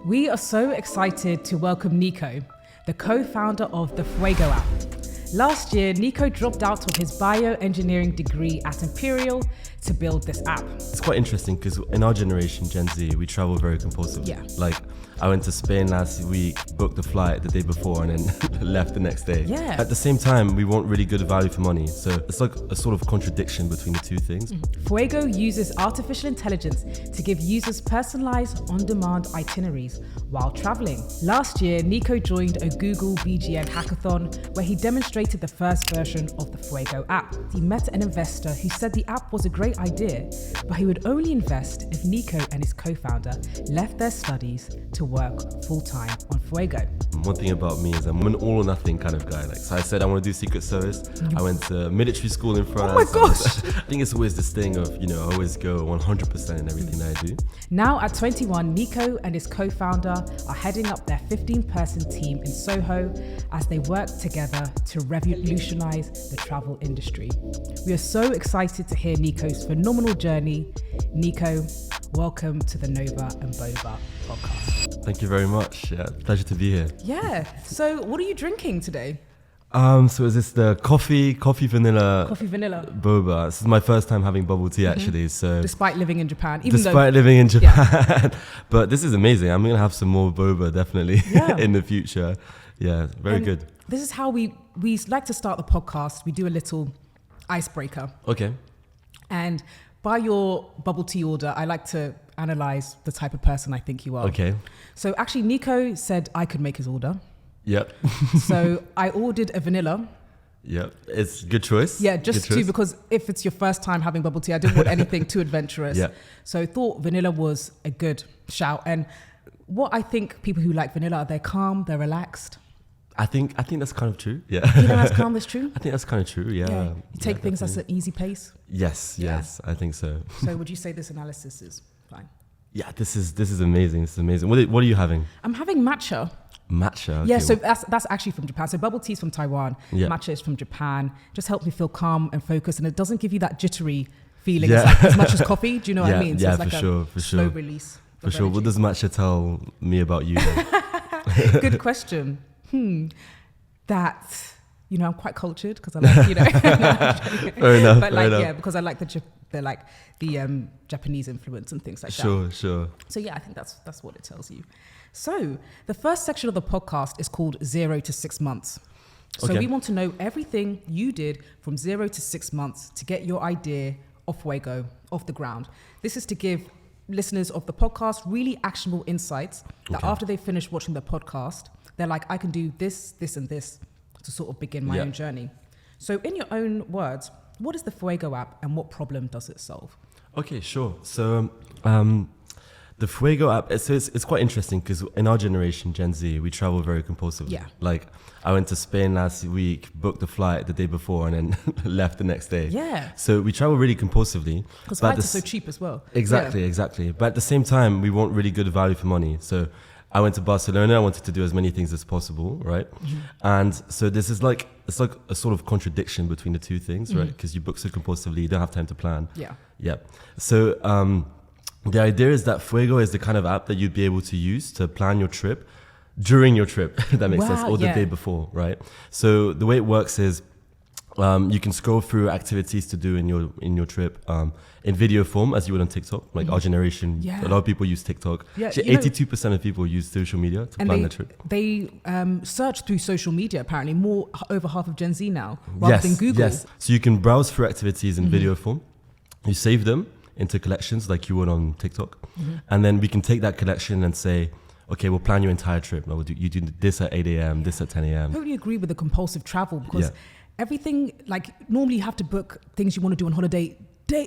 We are so excited to welcome Nico, the co-founder of the Fuego app. Last year, Nico dropped out of his bioengineering degree at Imperial to build this app. It's quite interesting because in our generation, Gen Z, we travel very compulsively. Yeah. Like, I went to Spain last week, booked the flight the day before, and then left the next day. Yeah. At the same time, we want really good value for money. So it's like a sort of contradiction between the two things. Fuego uses artificial intelligence to give users personalized on-demand itineraries while traveling. Last year, Nico joined a Google BGN hackathon where he demonstrated the first version of the Fuego app. He met an investor who said the app was a great idea, but he would only invest if Nico and his co-founder left their studies to work full-time on Fuego. One thing about me is I'm an all or nothing kind of guy. Like, so I said I want to do Secret Service. I went to military school in France. Oh my gosh! I think it's always this thing of, I always go 100% in everything that I do. Now at 21, Nico and his co-founder are heading up their 15-person team in Soho as they work together to revolutionize the travel industry. We are so excited to hear Nico's phenomenal journey. Nico, welcome to the Nova&Boba podcast. Thank you very much. Yeah, pleasure to be here. Yeah. So what are you drinking today? So is this the coffee vanilla boba? This is my first time having bubble tea actually. So despite living in Japan, yeah. But this is amazing. I'm gonna have some more boba definitely in the future. Yeah, very good. This is how we like to start the podcast. We do a little icebreaker. Okay. And by your bubble tea order, I like to analyze the type of person I think you are. Okay. So actually, Nico said I could make his order. Yep. So I ordered a vanilla. Yep. It's good choice. Yeah, because if it's your first time having bubble tea, I didn't want anything too adventurous. Yeah. So I thought vanilla was a good shout. And what I think people who like vanilla, they're calm, they're relaxed. I think that's kind of true. Yeah. You know that's calm, that's true? I think that's kind of true. Yeah. You take things at an easy pace. Yes, I think so. So would you say this analysis is fine? Yeah, this is amazing. This is amazing. What are you having? I'm having matcha. Matcha. Okay. Yeah, so that's actually from Japan. So bubble tea is from Taiwan. Yeah. Matcha is from Japan. Just helps me feel calm and focused, and it doesn't give you that jittery feeling as much as coffee. Do you know what I mean? So Yeah, it's like for slow sure. release. For sure. What does matcha tell me about you? Good question. That I'm quite cultured because I like Fair enough. But because I like the Japanese influence and things like that. Sure. So yeah, I think that's what it tells you. So the first section of the podcast is called 0 to 6 months. So we want to know everything you did from 0 to 6 months to get your idea of Fuego off the ground. This is to give listeners of the podcast really actionable insights that after they finish watching the podcast, they're like, I can do this, this, and this to sort of begin my own journey. So in your own words, what is the Fuego app and what problem does it solve? Okay, sure. So the Fuego app, it's quite interesting because in our generation, Gen Z, we travel very compulsively. Yeah. Like, I went to Spain last week, booked the flight the day before, and then left the next day. Yeah. So we travel really compulsively. Because flights are so cheap as well. Exactly. But at the same time, we want really good value for money. So I went to Barcelona. I wanted to do as many things as possible, right? Mm-hmm. And so this is it's like a sort of contradiction between the two things, right? Because you book so compulsively, you don't have time to plan. Yeah. So the idea is that Fuego is the kind of app that you'd be able to use to plan your trip during your trip, if that makes sense, or the day before, right? So the way it works is you can scroll through activities to do in your trip in video form, as you would on TikTok. Like our generation, a lot of people use TikTok. Yeah, 82% of people use social media to plan their trip. They search through social media, apparently, over half of Gen Z now, rather than Google. Yes, so you can browse through activities in video form. You save them into collections like you would on TikTok. And then we can take that collection and say, okay, we'll plan your entire trip. Now you do this at 8 a.m., this at 10 a.m. I totally agree with the compulsive travel because everything, like normally you have to book things you want to do on holiday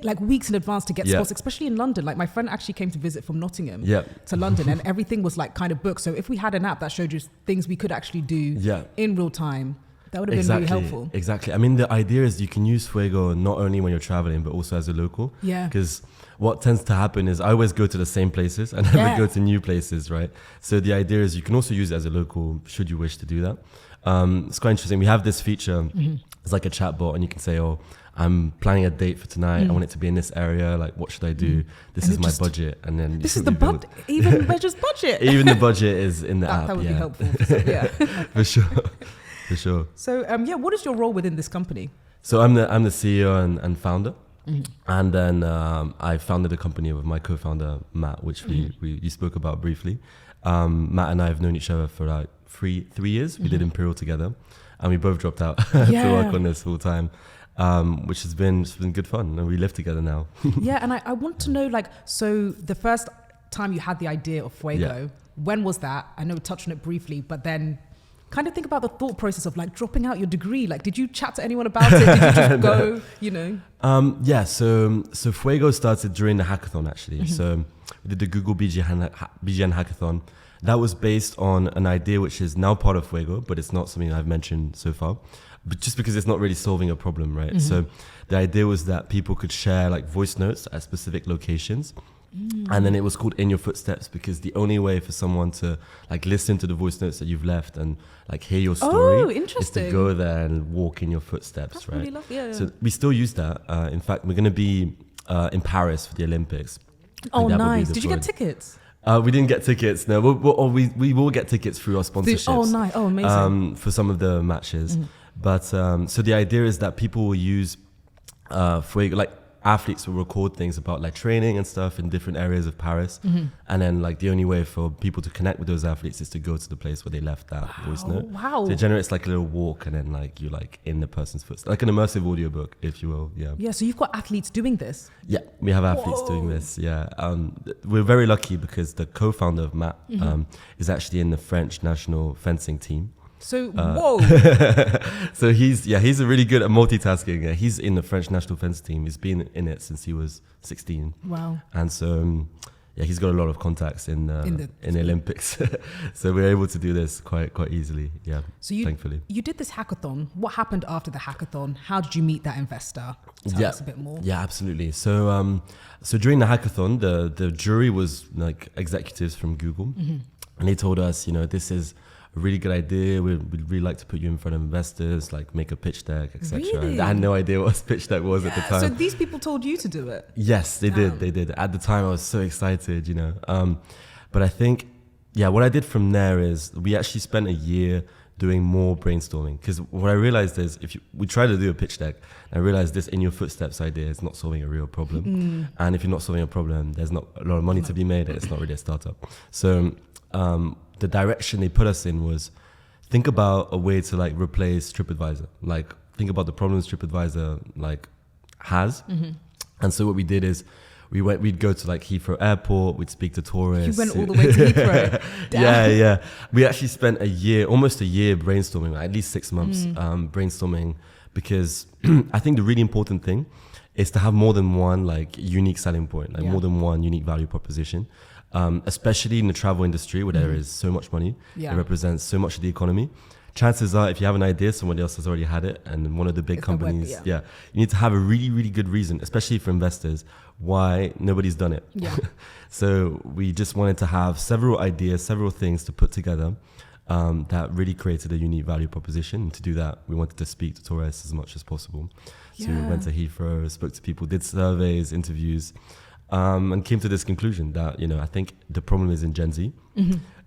like weeks in advance to get spots, especially in London. Like my friend actually came to visit from Nottingham to London and everything was like kind of booked. So if we had an app that showed you things we could actually do in real time, that would have been really helpful. Exactly. I mean, the idea is you can use Fuego not only when you're traveling, but also as a local. Yeah. Because what tends to happen is I always go to the same places and never go to new places, right? So the idea is you can also use it as a local should you wish to do that. It's quite interesting. We have this feature it's like a chat bot, and you can say, oh, I'm planning a date for tonight. I want it to be in this area. Like, what should I do? This is my budget. And then this is the budget. Even measures budget. Even the budget is in the app. That would be helpful. Yeah, for sure. So what is your role within this company? So I'm the CEO and founder. And then I founded a company with my co-founder Matt, which you spoke about briefly. Matt and I have known each other for like three years. We did Imperial together, and we both dropped out to work on this full time. Which has been good fun, and we live together now. Yeah, and I want to know, like, so the first time you had the idea of Fuego, when was that? I know we touched on it briefly, but then kind of think about the thought process of like dropping out your degree. Like, did you chat to anyone about it? Did you just go, you know? So Fuego started during the hackathon, actually. So we did the Google BGN hackathon. That was based on an idea which is now part of Fuego, but it's not something I've mentioned so far. But just because it's not really solving a problem, right? So the idea was that people could share like voice notes at specific locations. And then it was called In Your Footsteps, because the only way for someone to like listen to the voice notes that you've left and like hear your story is to go there and walk in your footsteps. That's right? Really lovely. Yeah. So we still use that. In fact, we're going to be in Paris for the Olympics. Oh, nice. Did you get tickets? We didn't get tickets. No, we will get tickets through our sponsorships. Oh, nice. Oh, amazing. For some of the matches. But so the idea is that people will use Fuego, like athletes will record things about like training and stuff in different areas of Paris. And then like the only way for people to connect with those athletes is to go to the place where they left that voice note. Wow. So it generates like a little walk, and then like you're like in the person's footsteps, like an immersive audiobook, if you will. Yeah. Yeah. So you've got athletes doing this? Yeah, we have athletes doing this. Yeah. We're very lucky because the co-founder of Matt is actually in the French national fencing team. So, So he's a really good at multitasking. Yeah, he's in the French national fence team. He's been in it since he was 16. Wow. And so, he's got a lot of contacts in the Olympics. So we're able to do this quite easily. Yeah. So thankfully. You did this hackathon. What happened after the hackathon? How did you meet that investor? Tell us a bit more. Yeah, absolutely. So so during the hackathon, the jury was like executives from Google, and they told us, this is a really good idea. We'd really like to put you in front of investors, like make a pitch deck, etc. Really? I had no idea what a pitch deck was at the time. So these people told you to do it? Yes, they did. They did. At the time, I was so excited, But I think, what I did from there is we actually spent a year doing more brainstorming, because what I realized is we try to do a pitch deck, I realized this In Your Footsteps idea is not solving a real problem. And if you're not solving a problem, there's not a lot of money to be made, and it's not really a startup. So the direction they put us in was think about a way to like replace TripAdvisor. Like think about the problems TripAdvisor like has. And so what we did is we'd go to like Heathrow Airport, we'd speak to tourists. You went all the way to Heathrow. Yeah. We actually spent almost a year brainstorming, at least 6 months brainstorming, because I think the really important thing is to have more than one like unique selling point, like more than one unique value proposition. Especially in the travel industry where there is so much money, it represents so much of the economy. Chances are, if you have an idea, somebody else has already had it, and one of the big companies, you need to have a really, really good reason, especially for investors, why nobody's done it. Yeah. So we just wanted to have several ideas, several things to put together that really created a unique value proposition. And to do that, we wanted to speak to tourists as much as possible. So we went to Heathrow, spoke to people, did surveys, interviews. And came to this conclusion that, I think the problem is in Gen Z,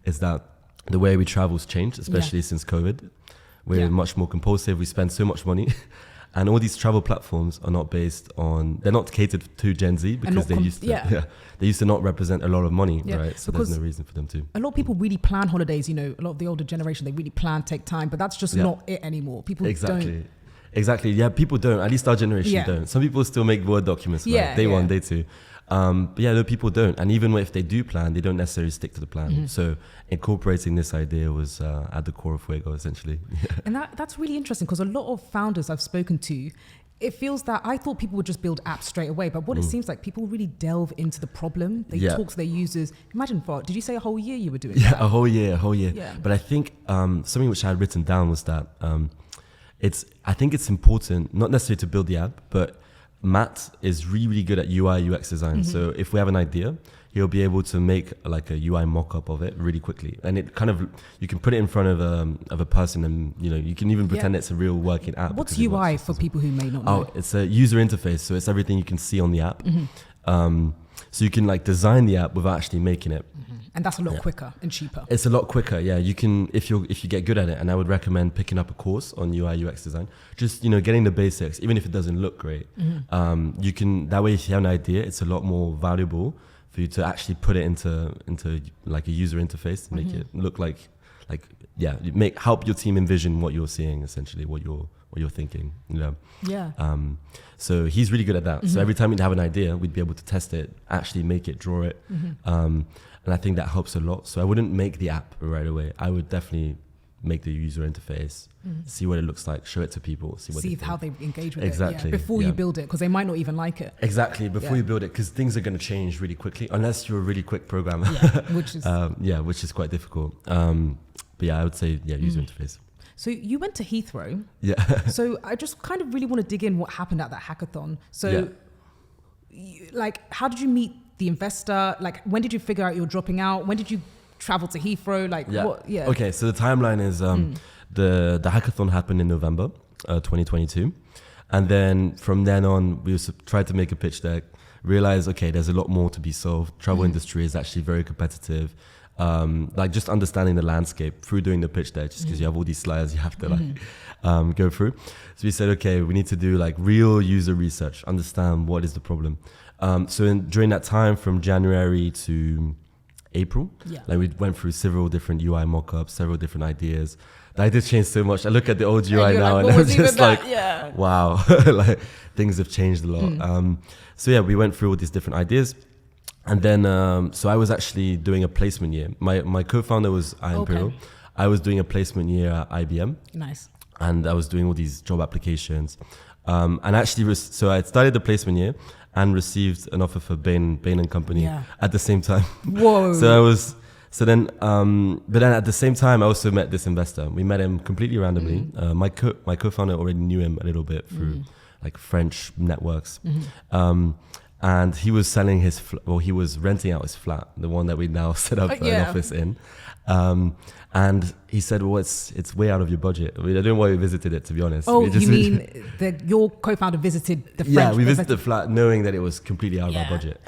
is that the way we travel's changed, especially since COVID. We're much more compulsive. We spend so much money. And all these travel platforms are not they're not catered to Gen Z, because they used to not represent a lot of money, right? So there's no reason for them to. A lot of people really plan holidays, a lot of the older generation, they really take time, but that's just not it anymore. People don't. Exactly. Yeah, people don't. At least our generation don't. Some people still make Word documents like day one, day two. But no, people don't. And even if they do plan, they don't necessarily stick to the plan. So incorporating this idea was at the core of Fuego, essentially. And that's really interesting, because a lot of founders I've spoken to, it feels that I thought people would just build apps straight away. But what it seems like, people really delve into the problem. They talk to their users. Imagine, did you say a whole year you were doing that? Yeah, a whole year. Yeah. But I think something which I had written down was that I think it's important, not necessarily to build the app, but Matt is really, really good at UI UX design. So if we have an idea, he'll be able to make like a UI mock-up of it really quickly. And it kind of, you can put it in front of a person, and you can even pretend it's a real working app. What's UI for people who may not know? Oh, it's a user interface. So it's everything you can see on the app. So you can like design the app without actually making it. And that's a lot quicker and cheaper. It's a lot quicker. Yeah. You can, if you get good at it, and I would recommend picking up a course on UI UX design, just, getting the basics, even if it doesn't look great. You can, that way if you have an idea, it's a lot more valuable for you to actually put it into like a user interface to make it look help your team envision what you're seeing, essentially what you're thinking. So he's really good at that. So every time we'd have an idea, we'd be able to test it, actually make it, draw it. And I think that helps a lot. So I wouldn't make the app right away. I would definitely make the user interface, see what it looks like, show it to people, see how they engage with it before you build it, because they might not even like it. Exactly, before you build it, because things are going to change really quickly, unless you're a really quick programmer. Which is quite difficult. But I would say user interface. So you went to Heathrow. Yeah. So I just kind of really want to dig in what happened at that hackathon. So how did you meet the investor? Like, when did you figure out you're dropping out? When did you travel to Heathrow? Okay, so the timeline is the hackathon happened in November 2022. And then from then on, we tried to make a pitch deck, realized, okay, there's a lot more to be solved. Travel industry is actually very competitive. Just understanding the landscape through doing the pitch deck, just because you have all these slides you have to go through. So we said, okay, we need to do like real user research, understand what is the problem. During that time from January to April, we went through several different UI mock-ups, several different ideas. The ideas changed so much. I look at the old UI now and I'm just like, wow, like things have changed a lot. We went through all these different ideas. And then, so I was actually doing a placement year. My co-founder was Imperial. I was doing a placement year at IBM. Nice. And I was doing all these job applications. And actually, so I started the placement year and received an offer for Bain & Company at the same time. Whoa. But then at the same time, I also met this investor. We met him completely randomly. My co-founder already knew him a little bit through like French networks. And he was selling he was renting out his flat, the one that we now set up an office in. And he said, well, it's way out of your budget. I mean, I don't know why we visited it, to be honest. Oh, you mean your co-founder visited the French? Yeah, we visited the flat knowing that it was completely out of our budget.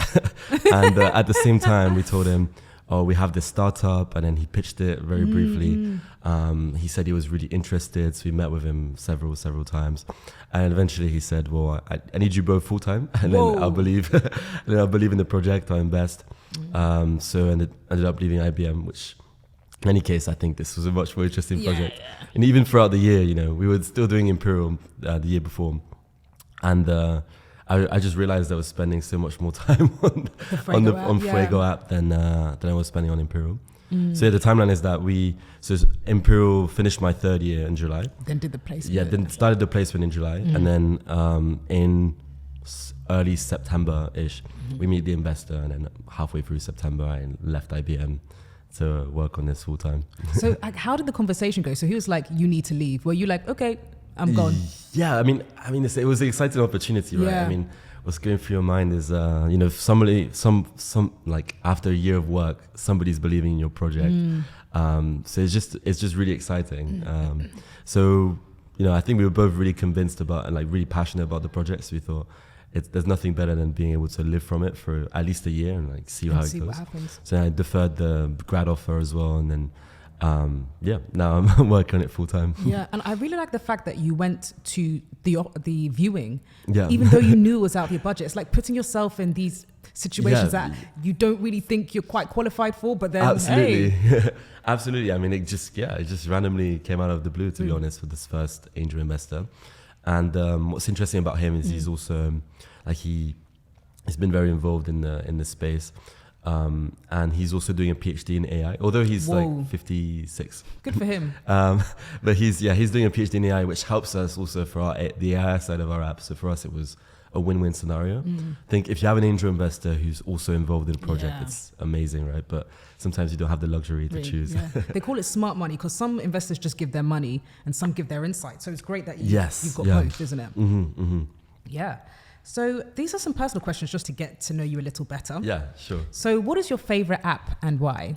And at the same time, we told him, oh, we have this startup, and then he pitched it very briefly. He said he was really interested, so we met with him several times, and eventually he said, well, I need you both full time, and then I'll believe in the project, I'll invest. So ended up leaving IBM, which in any case, I think this was a much more interesting project. And even throughout the year, we were still doing Imperial the year before, and I just realized I was spending so much more time on Fuego app than I was spending on Imperial. So the timeline is that Imperial finished my third year in July. Then did the placement. Yeah, then started the placement in July, and then in early September-ish, we meet the investor, and then halfway through September, I left IBM to work on this full time. So how did the conversation go? So he was like, "You need to leave." Were you like, "Okay, I'm gone"? Yeah, I mean, it was an exciting opportunity, right? I mean, what's going through your mind is, somebody, like after a year of work, somebody's believing in your project. So it's just really exciting. I think we were both really convinced about and like really passionate about the project. So we thought there's nothing better than being able to live from it for at least a year and like see how it goes. What happens. So I deferred the grad offer as well, and then. Now I'm working on it full time. Yeah, and I really like the fact that you went to the viewing, yeah. even though you knew it was out of your budget. It's like putting yourself in these situations that you don't really think you're quite qualified for, but then absolutely, hey. Absolutely. I mean, it just randomly came out of the blue, to be honest, for this first angel investor. And what's interesting about him is he's also he's been very involved in the space. And he's also doing a PhD in AI, although he's like 56. Good for him. But he's doing a PhD in AI, which helps us also for the AI side of our app. So for us, it was a win-win scenario. I think if you have an angel investor who's also involved in the project, it's amazing, right? But sometimes you don't have the luxury to choose. Yeah. They call it smart money because some investors just give their money and some give their insight. So it's great that you've got both, isn't it? Mm-hmm, mm-hmm. Yeah. So these are some personal questions just to get to know you a little better. Yeah, sure. So what is your favorite app and why?